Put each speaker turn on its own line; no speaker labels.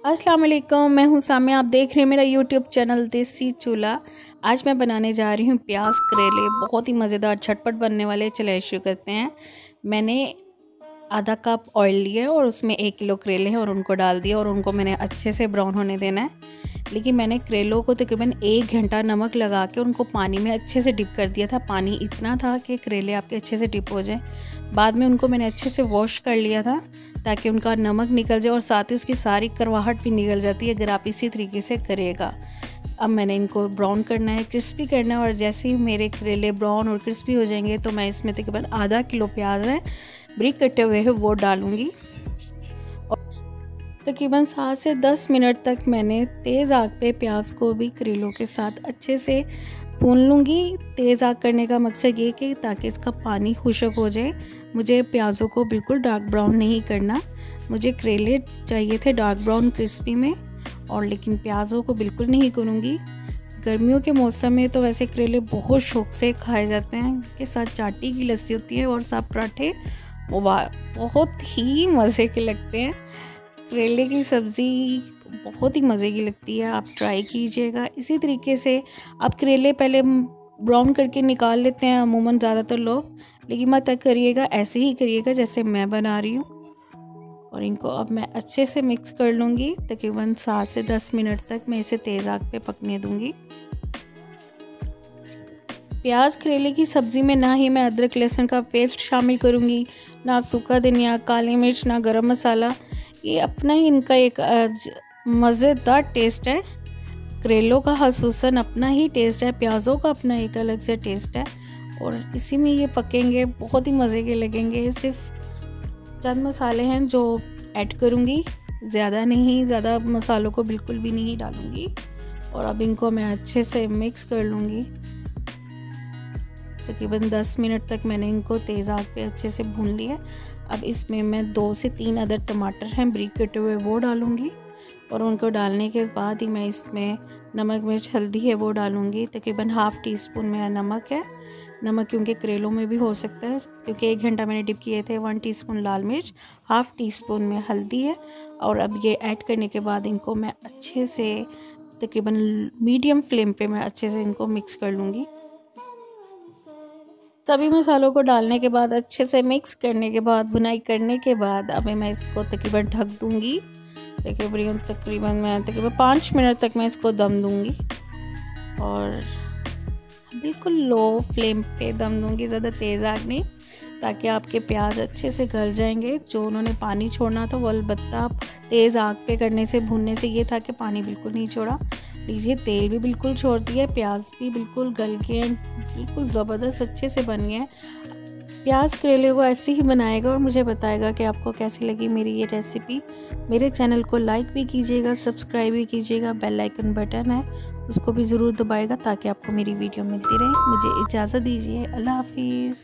अस्सलाम वालेकुम, मैं हूँ सामिया। आप देख रहे हैं मेरा यूट्यूब चैनल देसी चूल्हा। आज मैं बनाने जा रही हूँ प्याज करेले, बहुत ही मज़ेदार झटपट बनने वाले। चलिए शुरू करते हैं। मैंने आधा कप ऑयल लिया और उसमें 1 किलो करेले हैं और उनको डाल दिया और उनको मैंने अच्छे से ब्राउन होने देना है। लेकिन मैंने करेलों को तकरीबन 1 घंटा नमक लगा के उनको पानी में अच्छे से डिप कर दिया था। पानी इतना था कि करेले आपके अच्छे से डिप हो जाएं। बाद में उनको मैंने अच्छे से वॉश कर लिया था ताकि उनका नमक निकल जाए और साथ ही उसकी सारी करवाहट भी निकल जाती है अगर आप इसी तरीके से करिएगा। अब मैंने इनको ब्राउन करना है, क्रिस्पी करना है और जैसे ही मेरे करेले ब्राउन और क्रिस्पी हो जाएंगे तो मैं इसमें तकरीबन आधा किलो प्याज है ब्रिक कटे हुए हैं वो डालूँगी। तकरीबन 7 से 10 मिनट तक मैंने तेज़ आग पे प्याज को भी करेलों के साथ अच्छे से भून लूँगी। तेज़ आग करने का मकसद ये कि ताकि इसका पानी खुश्क हो जाए। मुझे प्याज़ों को बिल्कुल डार्क ब्राउन नहीं करना, मुझे करेले चाहिए थे डार्क ब्राउन क्रिस्पी में, और लेकिन प्याज़ों को बिल्कुल नहीं करूँगी। गर्मियों के मौसम में तो वैसे करेले बहुत शौक से खाए जाते हैं, के साथ चाटी की लस्सी होती है और साथ पराठे, बहुत ही मज़े के लगते हैं। करेले की सब्ज़ी बहुत ही मज़े की लगती है, आप ट्राई कीजिएगा। इसी तरीके से आप करेले पहले ब्राउन करके निकाल लेते हैं अमूमन ज़्यादातर लोग, लेकिन मत करिएगा, ऐसे ही करिएगा जैसे मैं बना रही हूँ। और इनको अब मैं अच्छे से मिक्स कर लूँगी। तकरीबन 7 से 10 मिनट तक मैं इसे तेज़ आग पे पकने दूँगी। प्याज करेले की सब्ज़ी में ना ही मैं अदरक लहसुन का पेस्ट शामिल करूँगी, ना सूखा धनिया, काली मिर्च, ना गरम मसाला। ये अपना ही इनका एक मज़ेदार टेस्ट है। करेलों का ख़ुसूसन अपना ही टेस्ट है, प्याज़ों का अपना एक अलग से टेस्ट है और इसी में ये पकेंगे, बहुत ही मज़े के लगेंगे। सिर्फ चंद मसाले हैं जो ऐड करूँगी, ज़्यादा नहीं, ज़्यादा मसालों को बिल्कुल भी नहीं डालूँगी। और अब इनको मैं अच्छे से मिक्स कर लूँगी। तकरीबन 10 मिनट तक मैंने इनको तेज़ आग पे अच्छे से भून लिया। अब इसमें मैं 2 से 3 अदर टमाटर हैं ब्रिक कटे हुए वो डालूँगी और उनको डालने के बाद ही मैं इसमें नमक मिर्च हल्दी है वो डालूँगी। तकरीबन ½ टीस्पून मेरा नमक है, नमक क्योंकि करेलों में भी हो सकता है, क्योंकि 1 घंटा मैंने डिप किए थे। 1 टीस्पून लाल मिर्च, ½ टीस्पून में हल्दी है। और अब ये ऐड करने के बाद इनको मैं अच्छे से तकरीबन मीडियम फ्लेम पे मैं अच्छे से इनको मिक्स कर लूँगी। सभी मसालों को डालने के बाद अच्छे से मिक्स करने के बाद भुनाई करने के बाद अब मैं इसको तकरीबन ढक दूँगी। तकरीबन 5 मिनट तक मैं इसको दम दूँगी और बिल्कुल लो फ्लेम पे दम दूँगी, ज़्यादा तेज़ आग नहीं, ताकि आपके प्याज अच्छे से गल जाएंगे। जो उन्होंने पानी छोड़ना था वो अलबत्ता तेज़ आग पे करने से, भूनने से ये था कि पानी बिल्कुल नहीं छोड़ा। लीजिए, तेल भी बिल्कुल छोड़ दिया, प्याज भी बिल्कुल गल गए हैं, बिल्कुल ज़बरदस्त अच्छे से बन गए हैं। प्याज करेले को ऐसे ही बनाएगा और मुझे बताएगा कि आपको कैसी लगी मेरी ये रेसिपी। मेरे चैनल को लाइक भी कीजिएगा, सब्सक्राइब भी कीजिएगा, बेल आइकन बटन है उसको भी ज़रूर दबाएगा ताकि आपको मेरी वीडियो मिलती रहे। मुझे इजाज़त दीजिए, अल्लाह हाफिज़।